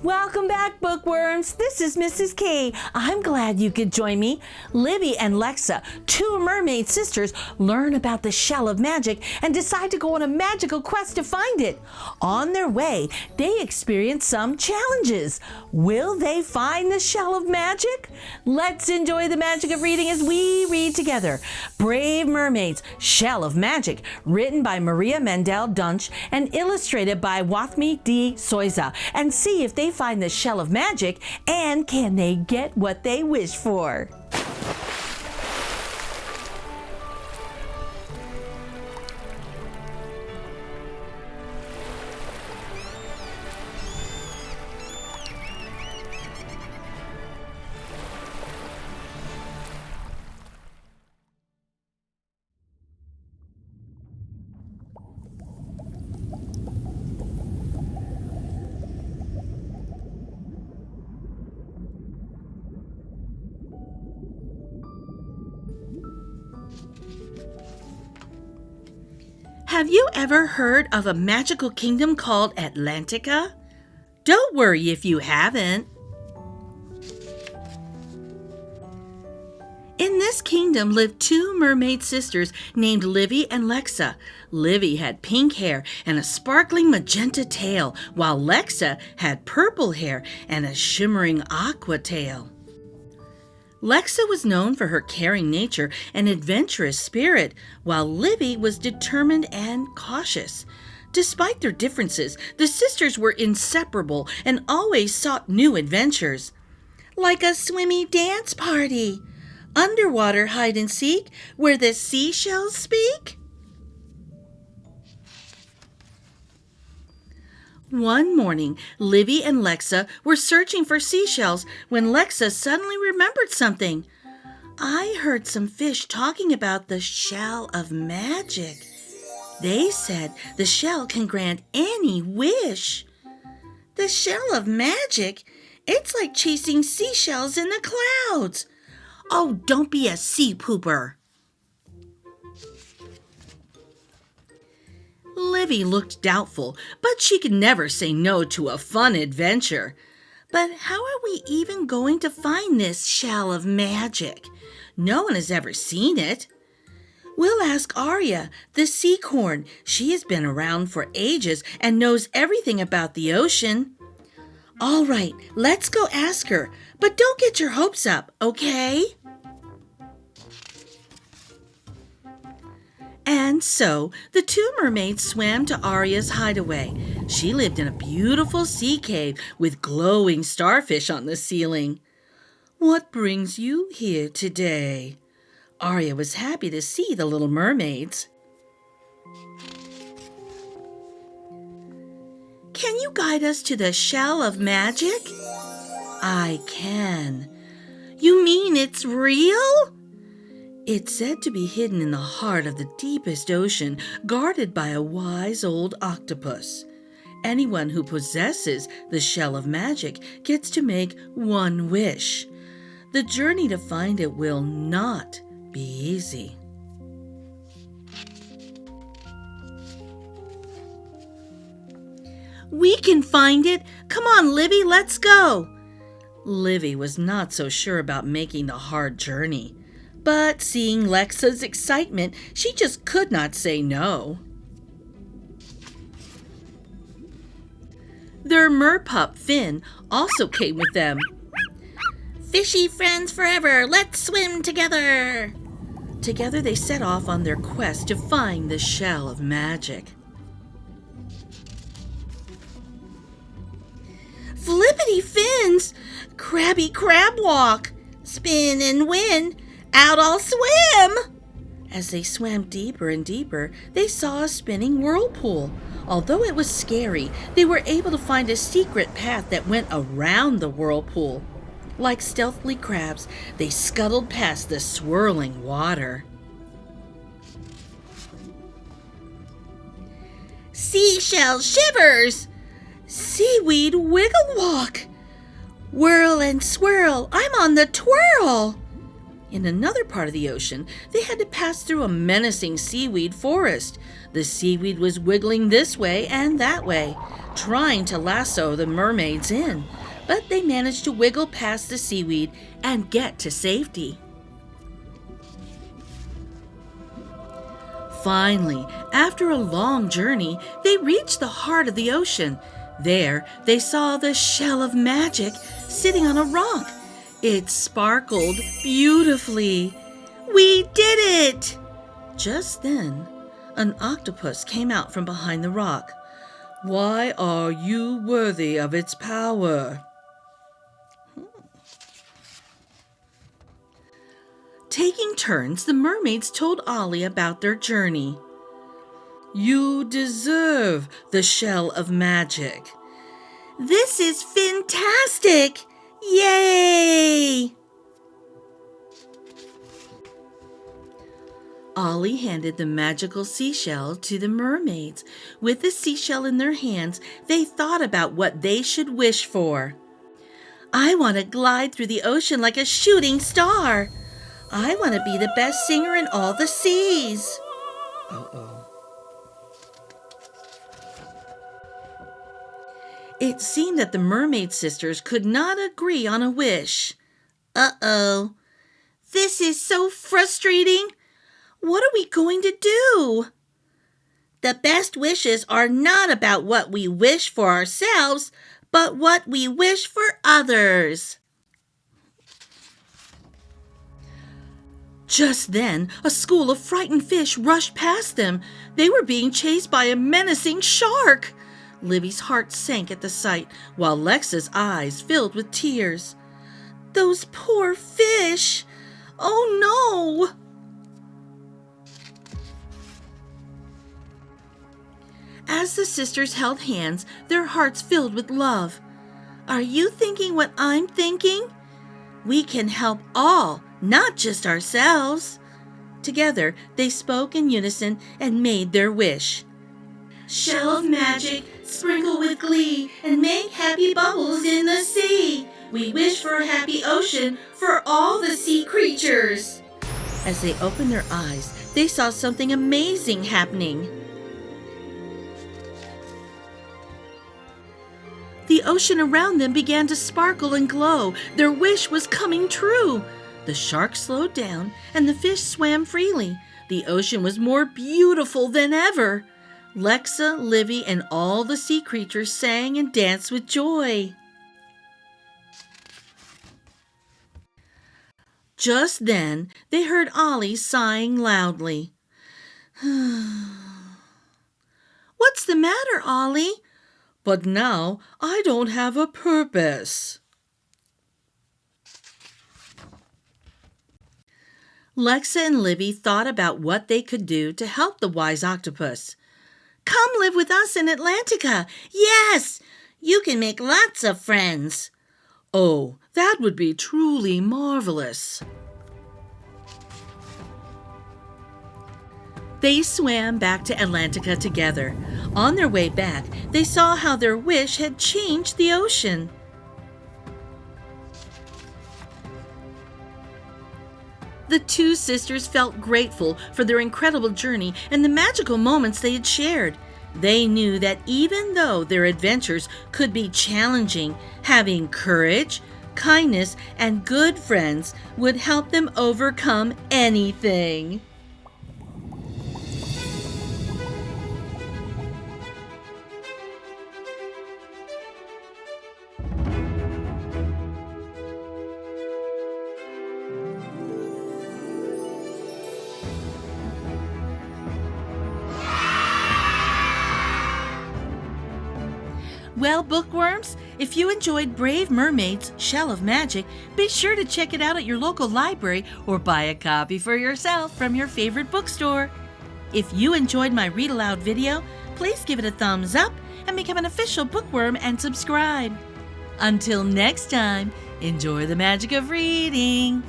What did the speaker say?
Welcome back, bookworms. This is Mrs. K. I'm glad you could join me. Livi and Lexa, two mermaid sisters, learn about the shell of magic and decide to go on a magical quest to find it. On their way, they experience some challenges. Will they find the shell of magic? Let's enjoy the magic of reading as we read together. Brave Mermaids, Shell of Magic, written by Maria Mandel Dunsche and illustrated by Wathmi de Zoysa, and see if they find the shell of magic and can they get what they wish for. Have you ever heard of a magical kingdom called Atlantica? Don't worry if you haven't. In this kingdom lived two mermaid sisters named Livi and Lexa. Livi had pink hair and a sparkling magenta tail, while Lexa had purple hair and a shimmering aqua tail. Lexa was known for her caring nature and adventurous spirit, while Livi was determined and cautious. Despite their differences, the sisters were inseparable and always sought new adventures. Like a swimmy dance party, underwater hide and seek, where the seashells speak. One morning, Livi and Lexa were searching for seashells when Lexa suddenly remembered something. I heard some fish talking about the shell of magic. They said the shell can grant any wish. The shell of magic? It's like chasing seashells in the clouds. Oh, don't be a sea pooper. Livi looked doubtful, but she could never say no to a fun adventure. But how are we even going to find this shell of magic? No one has ever seen it. We'll ask Aria, the sea corn. She has been around for ages and knows everything about the ocean. All right, let's go ask her, but don't get your hopes up, okay? And so, the two mermaids swam to Aria's hideaway. She lived in a beautiful sea cave with glowing starfish on the ceiling. What brings you here today? Aria was happy to see the little mermaids. Can you guide us to the shell of magic? I can. You mean it's real? It's said to be hidden in the heart of the deepest ocean, guarded by a wise old octopus. Anyone who possesses the shell of magic gets to make one wish. The journey to find it will not be easy. We can find it. Come on, Livi, let's go. Livi was not so sure about making the hard journey. But seeing Lexa's excitement, she just could not say no. Their merpup, Finn, also came with them. Fishy friends forever, let's swim together! Together they set off on their quest to find the shell of magic. Flippity fins! Crabby crab walk! Spin and win! Out I'll swim! As they swam deeper and deeper, they saw a spinning whirlpool. Although it was scary, they were able to find a secret path that went around the whirlpool. Like stealthy crabs, they scuttled past the swirling water. Seashell shivers! Seaweed wiggle walk! Whirl and swirl, I'm on the twirl! In another part of the ocean, they had to pass through a menacing seaweed forest. The seaweed was wiggling this way and that way, trying to lasso the mermaids in, but they managed to wiggle past the seaweed and get to safety. Finally, after a long journey, they reached the heart of the ocean. There, they saw the shell of magic sitting on a rock. It sparkled beautifully. "We did it!" Just then, an octopus came out from behind the rock. "Why are you worthy of its power?" Taking turns, the mermaids told Ollie about their journey. "You deserve the shell of magic." "This is fantastic! Yay!" Ollie handed the magical seashell to the mermaids. With the seashell in their hands, they thought about what they should wish for. "I want to glide through the ocean like a shooting star. I want to be the best singer in all the seas." It seemed that the mermaid sisters could not agree on a wish. Uh-oh. This is so frustrating. What are we going to do? The best wishes are not about what we wish for ourselves, but what we wish for others. Just then, a school of frightened fish rushed past them. They were being chased by a menacing shark. Livy's heart sank at the sight, while Lexa's eyes filled with tears. Those poor fish! Oh no! As the sisters held hands, their hearts filled with love. Are you thinking what I'm thinking? We can help all, not just ourselves. Together, they spoke in unison and made their wish. Shell of magic, sprinkle with glee, and make happy bubbles in the sea. We wish for a happy ocean for all the sea creatures. As they opened their eyes, they saw something amazing happening. The ocean around them began to sparkle and glow. Their wish was coming true. The shark slowed down, and the fish swam freely. The ocean was more beautiful than ever. Lexa, Livy, and all the sea creatures sang and danced with joy. Just then, they heard Ollie sighing loudly. What's the matter, Ollie? But now I don't have a purpose. Lexa and Livy thought about what they could do to help the wise octopus. Come live with us in Atlantica. Yes, you can make lots of friends. Oh, that would be truly marvelous. They swam back to Atlantica together. On their way back, they saw how their wish had changed the ocean. The two sisters felt grateful for their incredible journey and the magical moments they had shared. They knew that even though their adventures could be challenging, having courage, kindness, and good friends would help them overcome anything. Well, bookworms, if you enjoyed Brave Mermaid's Shell of Magic, be sure to check it out at your local library or buy a copy for yourself from your favorite bookstore. If you enjoyed my Read Aloud video, please give it a thumbs up and become an official bookworm and subscribe. Until next time, enjoy the magic of reading.